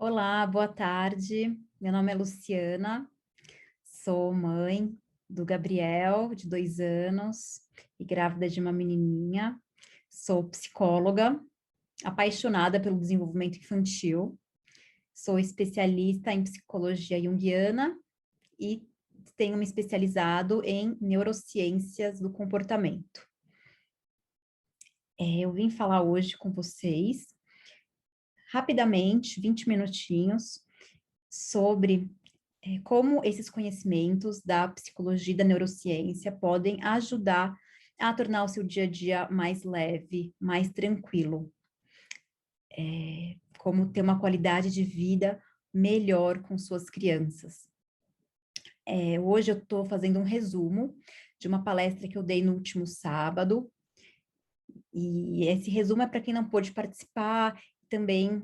Olá, boa tarde. Meu nome é Luciana, sou mãe do Gabriel, de 2 anos, e grávida de uma menininha. Sou psicóloga, apaixonada pelo desenvolvimento infantil. Sou especialista em psicologia junguiana e tenho me especializado em neurociências do comportamento. Eu vim falar hoje com vocês, rapidamente, 20 minutinhos, sobre como esses conhecimentos da psicologia e da neurociência podem ajudar a tornar o seu dia a dia mais leve, mais tranquilo, como ter uma qualidade de vida melhor com suas crianças. Hoje eu estou fazendo um resumo de uma palestra que eu dei no último sábado, e esse resumo é para quem não pôde participar, também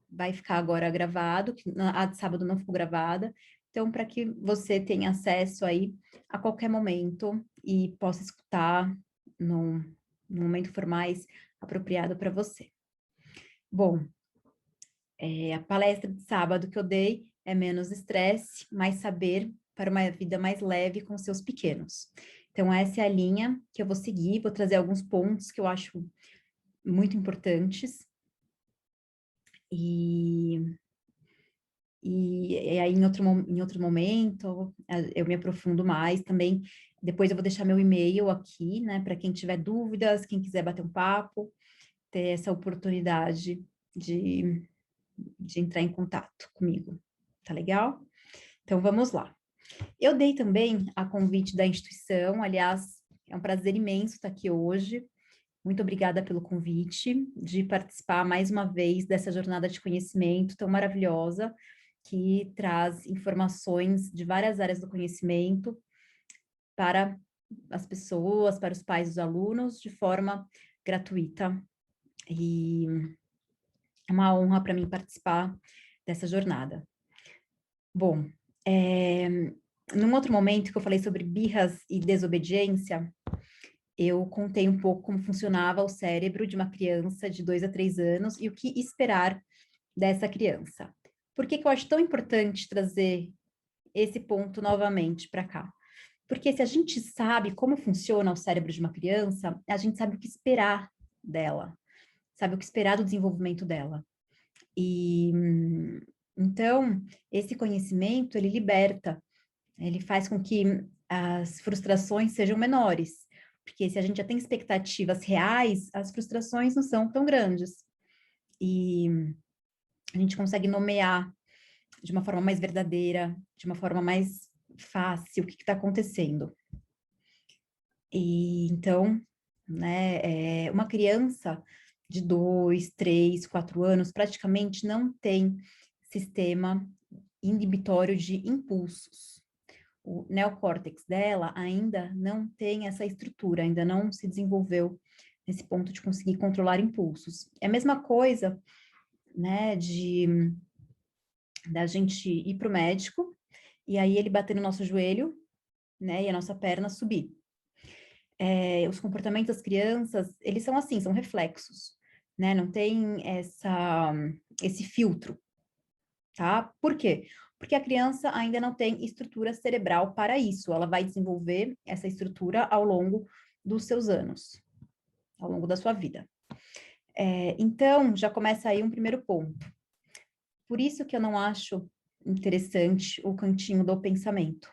vai ficar agora gravado, que a de sábado não ficou gravada, então para que você tenha acesso aí a qualquer momento e possa escutar no momento que for mais apropriado para você. Bom, a palestra de sábado que eu dei é menos estresse, mais saber para uma vida mais leve com seus pequenos. Então, essa é a linha que eu vou seguir, vou trazer alguns pontos que eu acho muito importantes. E aí, em outro momento, eu me aprofundo mais também. Depois eu vou deixar meu e-mail aqui, né, para quem tiver dúvidas, quem quiser bater um papo, ter essa oportunidade de, de entrar em contato comigo. Tá legal? Então, vamos lá. Eu dei também a convite da instituição, aliás, é um prazer imenso estar aqui hoje. Muito obrigada pelo convite de participar mais uma vez dessa jornada de conhecimento tão maravilhosa, que traz informações de várias áreas do conhecimento para as pessoas, para os pais dos alunos, de forma gratuita. E é uma honra para mim participar dessa jornada. Bom, num outro momento que eu falei sobre birras e desobediência, eu contei um pouco como funcionava o cérebro de uma criança de 2 a 3 anos e o que esperar dessa criança. Por que que eu acho tão importante trazer esse ponto novamente para cá? Porque se a gente sabe como funciona o cérebro de uma criança, a gente sabe o que esperar dela, sabe o que esperar do desenvolvimento dela. E então, esse conhecimento, ele liberta, ele faz com que as frustrações sejam menores, porque se a gente já tem expectativas reais, as frustrações não são tão grandes. E a gente consegue nomear de uma forma mais verdadeira, de uma forma mais fácil o que está acontecendo. E então, né, uma criança de 2, 3, 4 anos praticamente não tem sistema inibitório de impulsos. O neocórtex dela ainda não tem essa estrutura, ainda não se desenvolveu nesse ponto de conseguir controlar impulsos. É a mesma coisa, né, da gente ir para o médico e aí ele bater no nosso joelho, né, e a nossa perna subir. Os comportamentos das crianças, eles são assim, são reflexos, né, não tem esse filtro, tá? Por quê? Porque a criança ainda não tem estrutura cerebral para isso, ela vai desenvolver essa estrutura ao longo dos seus anos, ao longo da sua vida. Então, já começa aí um primeiro ponto. Por isso que eu não acho interessante o cantinho do pensamento,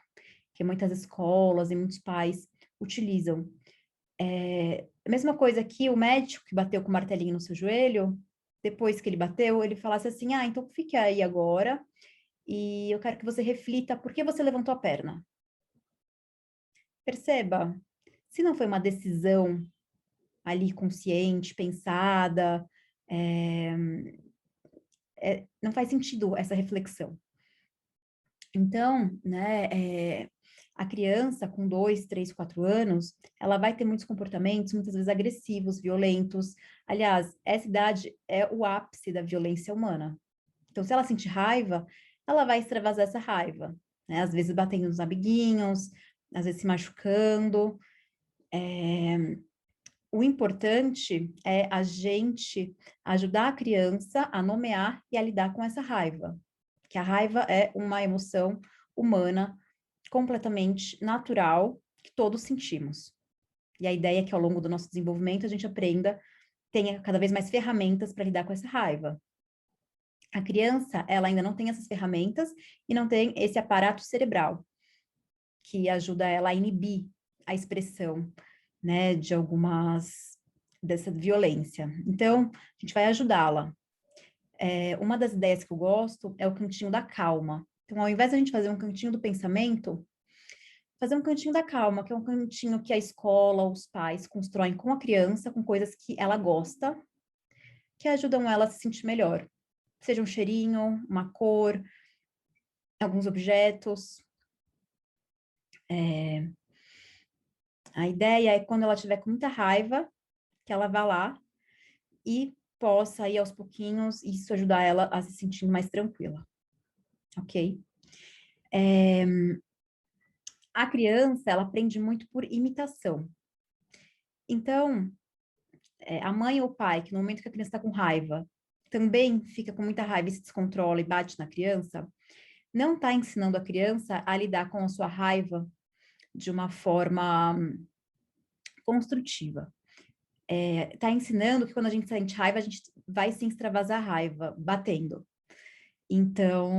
que muitas escolas e muitos pais utilizam. A mesma coisa que o médico que bateu com o martelinho no seu joelho, depois que ele bateu, ele falasse assim, então fique aí agora, e eu quero que você reflita por que você levantou a perna. Perceba, se não foi uma decisão ali consciente, pensada, é, não faz sentido essa reflexão. Então, né, a criança com 2, 3, 4 anos, ela vai ter muitos comportamentos, muitas vezes agressivos, violentos. Aliás, essa idade é o ápice da violência humana. Então, se ela sentir raiva, ela vai extravasar essa raiva, né? Às vezes batendo nos amiguinhos, às vezes se machucando. o importante é a gente ajudar a criança a nomear e a lidar com essa raiva, que a raiva é uma emoção humana completamente natural que todos sentimos. E a ideia é que ao longo do nosso desenvolvimento a gente aprenda, tenha cada vez mais ferramentas para lidar com essa raiva. A criança, ela ainda não tem essas ferramentas e não tem esse aparato cerebral que ajuda ela a inibir a expressão, né, de algumas dessa violência. Então, a gente vai ajudá-la. Uma das ideias que eu gosto é o cantinho da calma. Então, ao invés de a gente fazer um cantinho do pensamento, fazer um cantinho da calma, que é um cantinho que a escola, os pais constroem com a criança, com coisas que ela gosta, que ajudam ela a se sentir melhor. Seja um cheirinho, uma cor, alguns objetos. A ideia é quando ela estiver com muita raiva, que ela vá lá e possa ir aos pouquinhos, isso ajudar ela a se sentir mais tranquila, ok? A criança, ela aprende muito por imitação. Então, a mãe ou o pai, que no momento que a criança está com raiva, também fica com muita raiva e se descontrola e bate na criança, não está ensinando a criança a lidar com a sua raiva de uma forma construtiva. Está ensinando que quando a gente sente raiva, a gente vai sim extravasar a raiva, batendo. Então,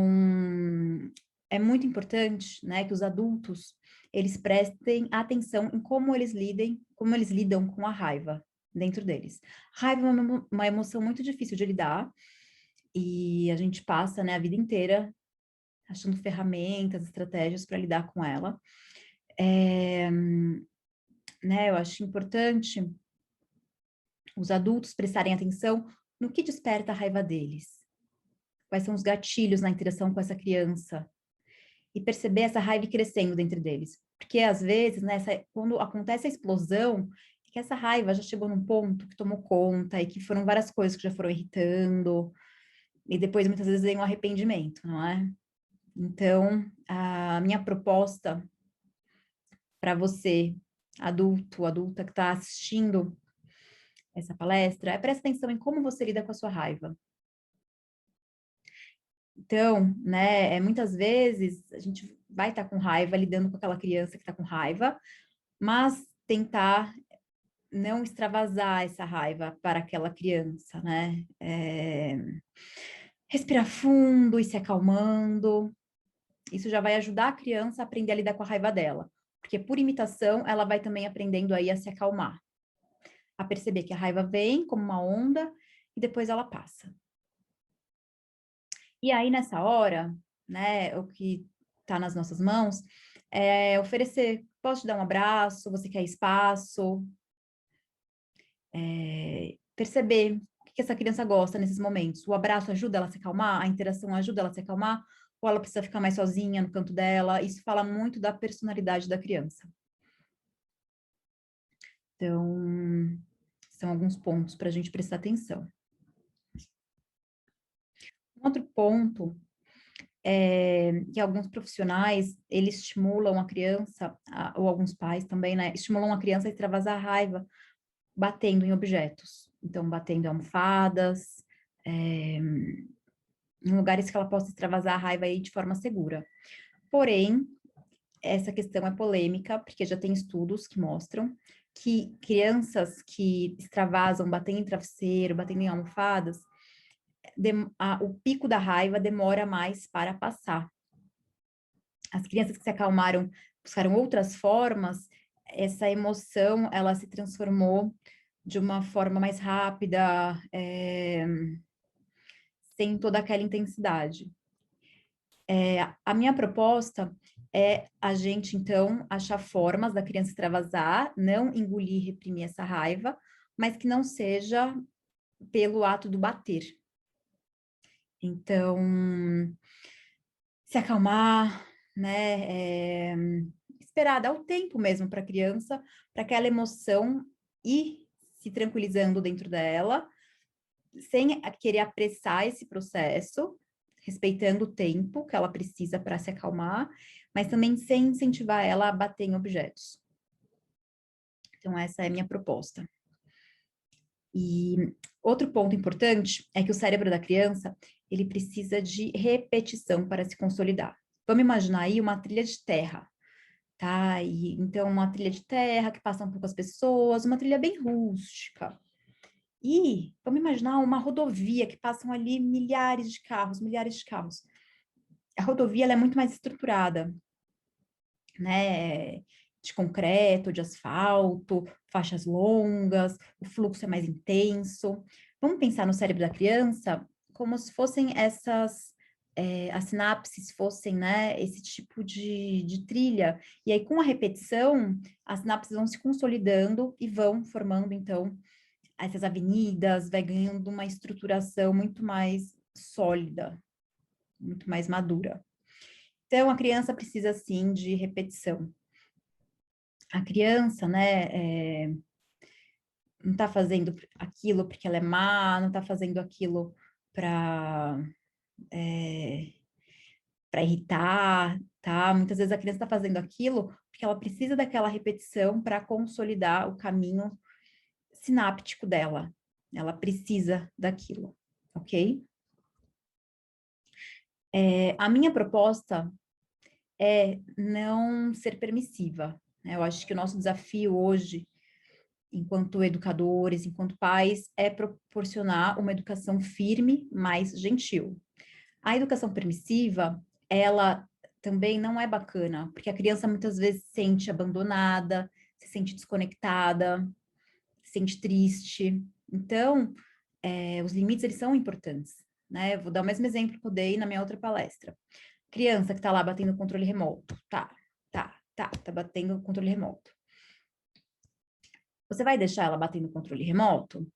é muito importante, né, que os adultos, eles prestem atenção em como eles lidam com a raiva dentro deles. Raiva é uma emoção muito difícil de lidar, e a gente passa, né, a vida inteira achando ferramentas, estratégias para lidar com ela. Né, eu acho importante os adultos prestarem atenção no que desperta a raiva deles. Quais são os gatilhos na interação com essa criança? E perceber essa raiva crescendo dentro deles. Porque, às vezes, né, quando acontece a explosão, que essa raiva já chegou num ponto que tomou conta e que foram várias coisas que já foram irritando, e depois, muitas vezes, vem um arrependimento, não é? Então, a minha proposta para você, adulto, adulta que está assistindo essa palestra, é prestar atenção em como você lida com a sua raiva. Então, né, muitas vezes a gente vai estar com raiva, lidando com aquela criança que está com raiva, mas tentar não extravasar essa raiva para aquela criança, né? Respirar fundo e se acalmando. Isso já vai ajudar a criança a aprender a lidar com a raiva dela, porque por imitação ela vai também aprendendo aí a se acalmar, a perceber que a raiva vem como uma onda e depois ela passa. E aí, nessa hora, né, o que está nas nossas mãos é oferecer, posso te dar um abraço, você quer espaço, perceber o que essa criança gosta nesses momentos. O abraço ajuda ela a se acalmar, a interação ajuda ela a se acalmar, ou ela precisa ficar mais sozinha no canto dela. Isso fala muito da personalidade da criança. Então, são alguns pontos para a gente prestar atenção. Um outro ponto é que alguns profissionais, eles estimulam a criança, ou alguns pais também, né, estimulam a criança a extravasar a raiva batendo em objetos. Então, batendo em almofadas, em lugares que ela possa extravasar a raiva aí de forma segura. Porém, essa questão é polêmica, porque já tem estudos que mostram que crianças que extravasam batendo em travesseiro, batendo em almofadas, o pico da raiva demora mais para passar. As crianças que se acalmaram, buscaram outras formas, essa emoção, ela se transformou de uma forma mais rápida, sem toda aquela intensidade. A minha proposta é a gente, então, achar formas da criança extravasar, não engolir, reprimir essa raiva, mas que não seja pelo ato do bater. Então, se acalmar, né? Esperar, dar o tempo mesmo para a criança, para aquela emoção ir se tranquilizando dentro dela, sem querer apressar esse processo, respeitando o tempo que ela precisa para se acalmar, mas também sem incentivar ela a bater em objetos. Então, essa é a minha proposta. E outro ponto importante é que o cérebro da criança, ele precisa de repetição para se consolidar. Vamos imaginar aí uma trilha de terra, tá? E, então, uma trilha de terra que passa um pouco as pessoas, uma trilha bem rústica. E vamos imaginar uma rodovia que passam ali milhares de carros, milhares de carros. A rodovia ela é muito mais estruturada, né? De concreto, de asfalto, faixas longas, o fluxo é mais intenso. Vamos pensar no cérebro da criança como se fossem as sinapses fossem, né, esse tipo de trilha. E aí, com a repetição, as sinapses vão se consolidando e vão formando, então, essas avenidas, vai ganhando uma estruturação muito mais sólida, muito mais madura. Então, a criança precisa, sim, de repetição. A criança, né, não está fazendo aquilo porque ela é má, não está fazendo aquilo para irritar, tá? Muitas vezes a criança está fazendo aquilo porque ela precisa daquela repetição para consolidar o caminho sináptico dela. Ela precisa daquilo, ok? A minha proposta é não ser permissiva, né? Eu acho que o nosso desafio hoje, enquanto educadores, enquanto pais, é proporcionar uma educação firme, mas gentil. A educação permissiva, ela também não é bacana, porque a criança muitas vezes se sente abandonada, se sente desconectada, se sente triste. Então, os limites, eles são importantes, né? Eu vou dar o mesmo exemplo que eu dei na minha outra palestra. Criança que tá lá batendo o controle remoto. Tá batendo o controle remoto. Você vai deixar ela batendo o controle remoto?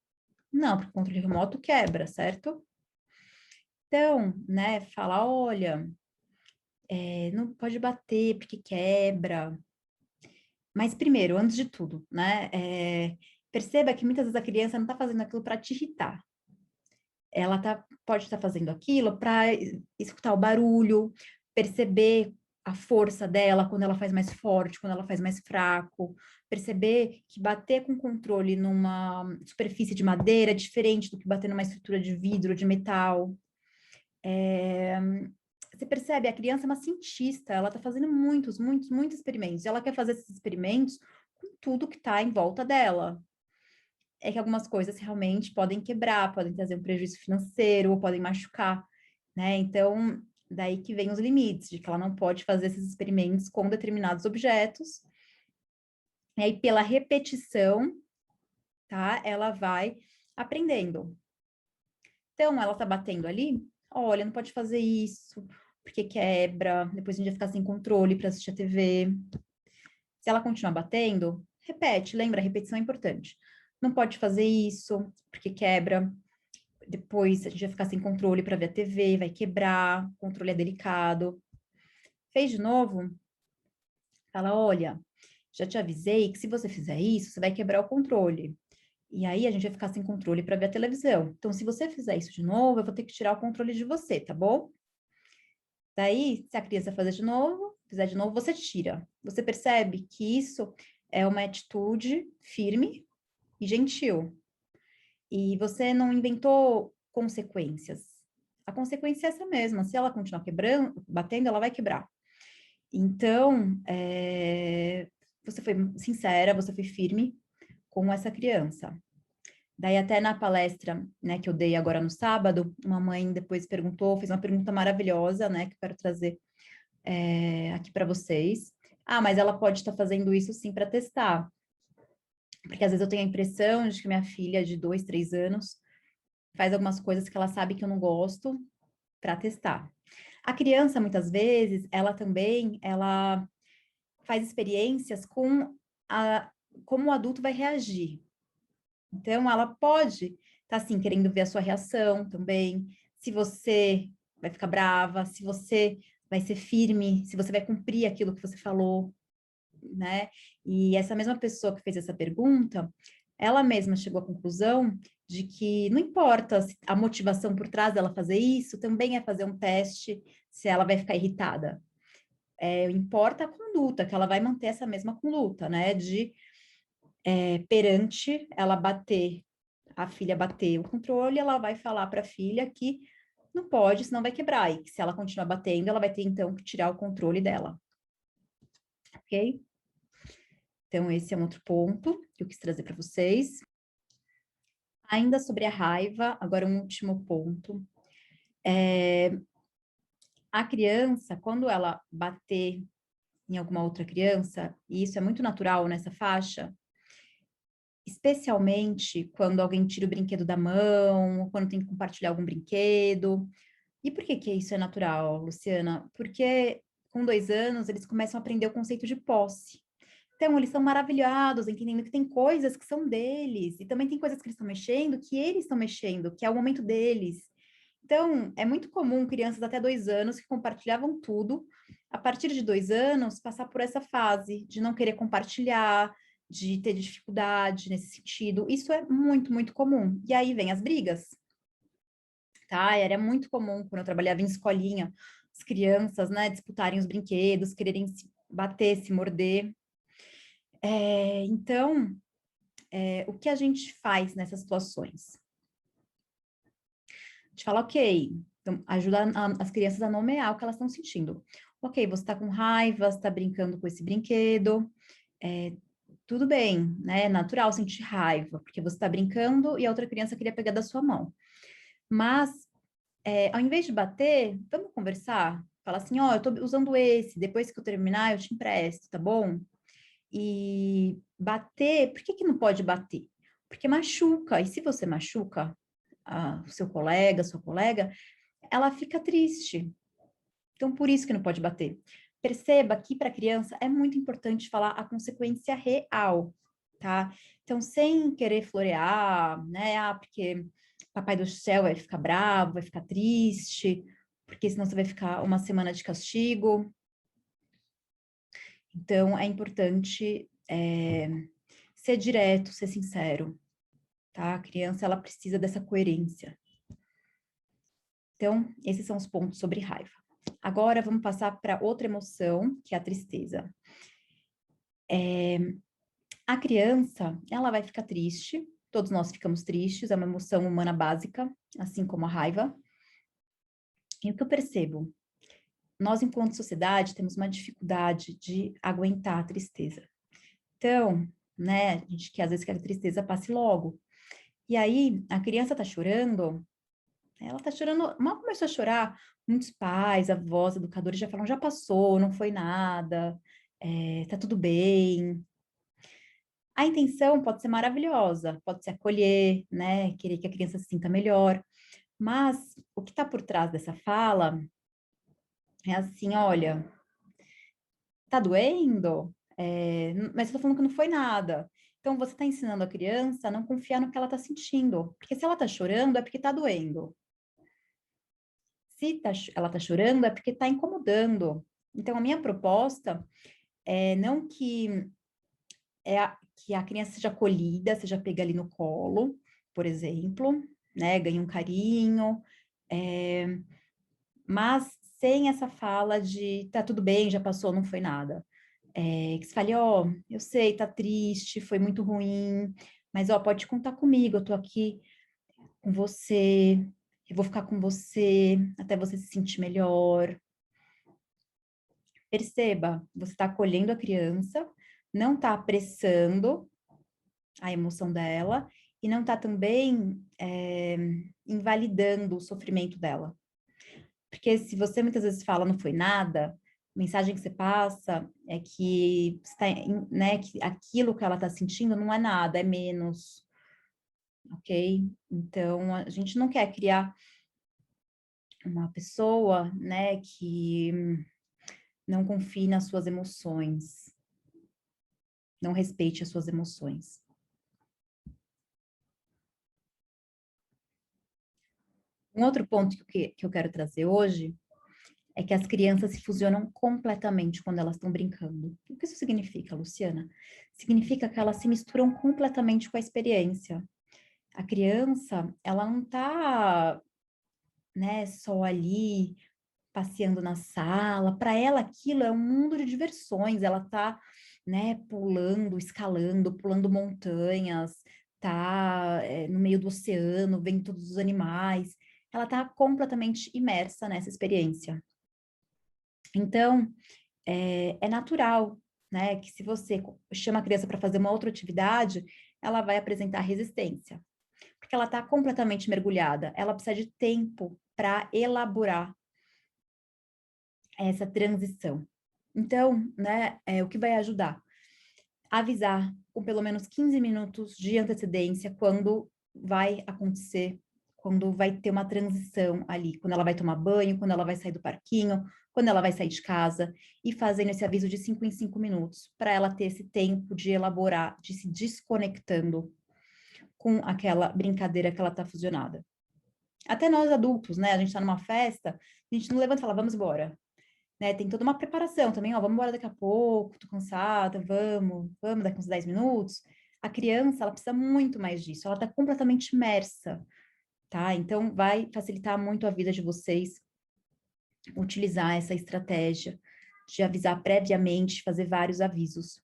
Não, porque o controle remoto quebra, certo? Então, né, fala, olha, não pode bater porque quebra. Mas primeiro, antes de tudo, né, perceba que muitas vezes a criança não tá fazendo aquilo para te irritar. Ela pode estar fazendo aquilo para escutar o barulho, perceber a força dela quando ela faz mais forte, quando ela faz mais fraco, perceber que bater com controle numa superfície de madeira é diferente do que bater numa estrutura de vidro, de metal. Você percebe, a criança é uma cientista, ela está fazendo muitos experimentos, e ela quer fazer esses experimentos com tudo que está em volta dela. É que algumas coisas realmente podem quebrar, podem trazer um prejuízo financeiro, ou podem machucar, né? Então, daí que vem os limites, de que ela não pode fazer esses experimentos com determinados objetos. E aí, pela repetição, tá? Ela vai aprendendo. Então, ela tá batendo ali, olha, não pode fazer isso, porque quebra, depois a gente vai ficar sem controle para assistir a TV. Se ela continuar batendo, repete, lembra, a repetição é importante. Não pode fazer isso, porque quebra. Depois a gente vai ficar sem controle para ver a TV, vai quebrar, o controle é delicado. Fez de novo? Fala, olha, já te avisei que se você fizer isso, você vai quebrar o controle. E aí a gente vai ficar sem controle para ver a televisão. Então, se você fizer isso de novo, eu vou ter que tirar o controle de você, tá bom? Daí, se a criança fizer de novo, você tira. Você percebe que isso é uma atitude firme e gentil. E você não inventou consequências. A consequência é essa mesma. Se ela continuar quebrando, batendo, ela vai quebrar. Então, você foi sincera, você foi firme com essa criança. Daí até na palestra, né, que eu dei agora no sábado, uma mãe depois perguntou, fez uma pergunta maravilhosa, né, que eu quero trazer aqui para vocês. Ah, mas ela pode estar fazendo isso sim para testar. Porque às vezes eu tenho a impressão de que minha filha de 2, 3 anos faz algumas coisas que ela sabe que eu não gosto para testar. A criança, muitas vezes, ela faz experiências com como o adulto vai reagir. Então, ela pode estar, assim, querendo ver a sua reação também, se você vai ficar brava, se você vai ser firme, se você vai cumprir aquilo que você falou, né? E essa mesma pessoa que fez essa pergunta, ela mesma chegou à conclusão de que não importa a motivação por trás dela fazer isso, também é fazer um teste se ela vai ficar irritada. Importa a conduta, que ela vai manter essa mesma conduta, né? De perante ela bater a filha bater o controle, ela vai falar para a filha que não pode, senão vai quebrar, e que se ela continuar batendo, ela vai ter, então, que tirar o controle dela, ok? Então, esse é um outro ponto que eu quis trazer para vocês. Ainda sobre a raiva, agora um último ponto. A criança, quando ela bater em alguma outra criança, e isso é muito natural nessa faixa, especialmente quando alguém tira o brinquedo da mão, quando tem que compartilhar algum brinquedo. E por que que isso é natural, Luciana? Porque com 2 anos eles começam a aprender o conceito de posse. Então, eles são maravilhados, entendendo que tem coisas que são deles, e também tem coisas que eles estão mexendo, que eles estão mexendo, que é o momento deles. Então, é muito comum crianças até 2 anos que compartilhavam tudo, a partir de 2 anos, passar por essa fase de não querer compartilhar, de ter dificuldade nesse sentido. Isso é muito, muito comum. E aí vem as brigas, tá? Era muito comum quando eu trabalhava em escolinha, as crianças, né, disputarem os brinquedos, quererem se bater, se morder. Então, o que a gente faz nessas situações? A gente fala, ok, então ajuda as crianças a nomear o que elas estão sentindo. Ok, você está com raiva, você está brincando com esse brinquedo, tudo bem, né? É natural sentir raiva, porque você está brincando e a outra criança queria pegar da sua mão. Mas, ao invés de bater, vamos conversar? Fala assim, ó, eu tô usando esse, depois que eu terminar eu te empresto, tá bom? E bater, por que que não pode bater? Porque machuca, e se você machuca o seu colega, sua colega, ela fica triste. Então, por isso que não pode bater. Perceba que para a criança é muito importante falar a consequência real, tá? Então, sem querer florear, né? Ah, porque Papai do Céu vai ficar bravo, vai ficar triste, porque senão você vai ficar uma semana de castigo. Então, é importante ser direto, ser sincero, tá? A criança, ela precisa dessa coerência. Então, esses são os pontos sobre raiva. Agora, vamos passar para outra emoção, que é a tristeza. A criança, ela vai ficar triste, todos nós ficamos tristes, é uma emoção humana básica, assim como a raiva. E o que eu percebo? Nós, enquanto sociedade, temos uma dificuldade de aguentar a tristeza. Então, né, a gente quer às vezes que a tristeza passe logo. E aí, a criança tá chorando, ela tá chorando, mal começou a chorar, muitos pais, avós, educadores já falam, já passou, não foi nada, tá tudo bem. A intenção pode ser maravilhosa, pode ser acolher, né, querer que a criança se sinta melhor, mas o que está por trás dessa fala é assim, olha, tá doendo? Mas você tá falando que não foi nada. Então, você está ensinando a criança a não confiar no que ela está sentindo, porque se ela está chorando é porque está doendo. Se ela está chorando é porque está incomodando. Então, a minha proposta é não que a criança seja acolhida, seja pega ali no colo, por exemplo, né, ganhe um carinho, mas sem essa fala de tá tudo bem, já passou, não foi nada. Que se fale, ó, eu sei, tá triste, foi muito ruim, mas ó, pode contar comigo, eu tô aqui com você, eu vou ficar com você até você se sentir melhor. Perceba, você está acolhendo a criança, não está apressando a emoção dela e não está também invalidando o sofrimento dela. Porque se você muitas vezes fala não foi nada, a mensagem que você passa é que, né, que aquilo que ela está sentindo não é nada, é menos, ok? Então, a gente não quer criar uma pessoa, né, que não confie nas suas emoções, não respeite as suas emoções. Um outro ponto que eu quero trazer hoje é que as crianças se fusionam completamente quando elas estão brincando. O que isso significa, Luciana? Significa que elas se misturam completamente com a experiência. A criança, ela não está, né, só ali passeando na sala. Para ela, aquilo é um mundo de diversões. Ela está, né, pulando, escalando, pulando montanhas, tá no meio do oceano, vendo todos os animais, ela tá completamente imersa nessa experiência. Então, é natural, né, que se você chama a criança para fazer uma outra atividade, ela vai apresentar resistência, porque ela está completamente mergulhada, ela precisa de tempo para elaborar essa transição. Então, né, o que vai ajudar? Avisar com pelo menos 15 minutos de antecedência quando vai acontecer, quando vai ter uma transição ali, quando ela vai tomar banho, quando ela vai sair do parquinho, quando ela vai sair de casa, e fazendo esse aviso de 5 em 5 minutos, para ela ter esse tempo de elaborar, de se desconectando com aquela brincadeira que ela está fusionada. Até nós adultos, né? A gente está numa festa, a gente não levanta e fala, vamos embora. Né, tem toda uma preparação também, ó, vamos embora daqui a pouco, tô cansada, vamos daqui uns 10 minutos. A criança, ela precisa muito mais disso, ela tá completamente imersa, tá? Então, vai facilitar muito a vida de vocês utilizar essa estratégia de avisar previamente, fazer vários avisos.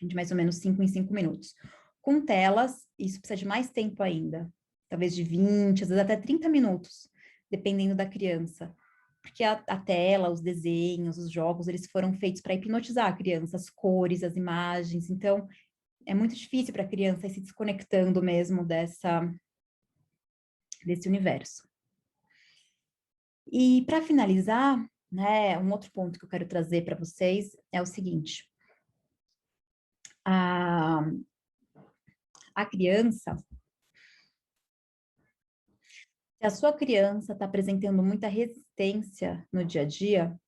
De mais ou menos 5 em 5 minutos. Com telas, isso precisa de mais tempo ainda, talvez de 20, às vezes até 30 minutos, dependendo da criança. Porque a tela, os desenhos, os jogos, eles foram feitos para hipnotizar a criança, as cores, as imagens. Então, é muito difícil para a criança ir se desconectando mesmo desse universo. E para finalizar, né, um outro ponto que eu quero trazer para vocês é o seguinte. A criança, se a sua criança está apresentando muita resistência no dia a dia,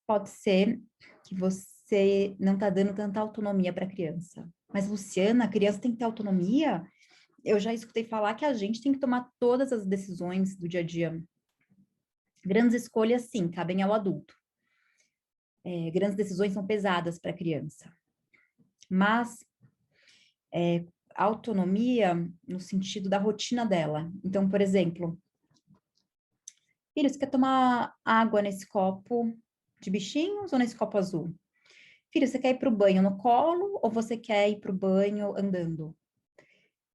pode ser que você não está dando tanta autonomia para a criança. Mas, Luciana, a criança tem que ter autonomia? Eu já escutei falar que a gente tem que tomar todas as decisões do dia a dia. Grandes escolhas, sim, cabem ao adulto. Grandes decisões são pesadas para a criança. Mas autonomia no sentido da rotina dela. Então, por exemplo, filho, você quer tomar água nesse copo de bichinhos ou nesse copo azul? Filho, você quer ir para o banho no colo ou você quer ir para o banho andando?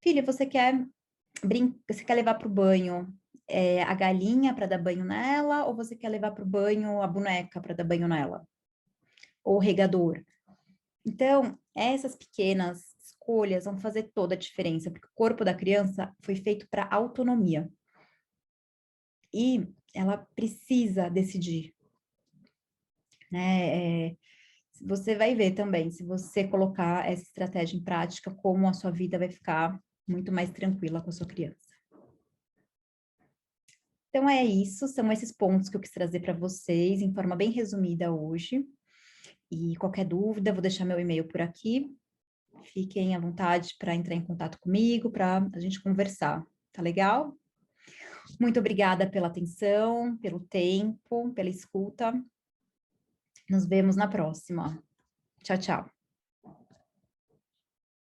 Filho, você quer levar para o banho a galinha para dar banho nela ou você quer levar para o banho a boneca para dar banho nela? Ou o regador? Então, essas pequenas escolhas vão fazer toda a diferença, porque o corpo da criança foi feito para autonomia. E ela precisa decidir, né? Você vai ver também, se você colocar essa estratégia em prática, como a sua vida vai ficar muito mais tranquila com a sua criança. Então, é isso, são esses pontos que eu quis trazer para vocês, em forma bem resumida hoje. E qualquer dúvida, vou deixar meu e-mail por aqui. Fiquem à vontade para entrar em contato comigo, para a gente conversar, tá legal? Muito obrigada pela atenção, pelo tempo, pela escuta. Nos vemos na próxima. Tchau, tchau.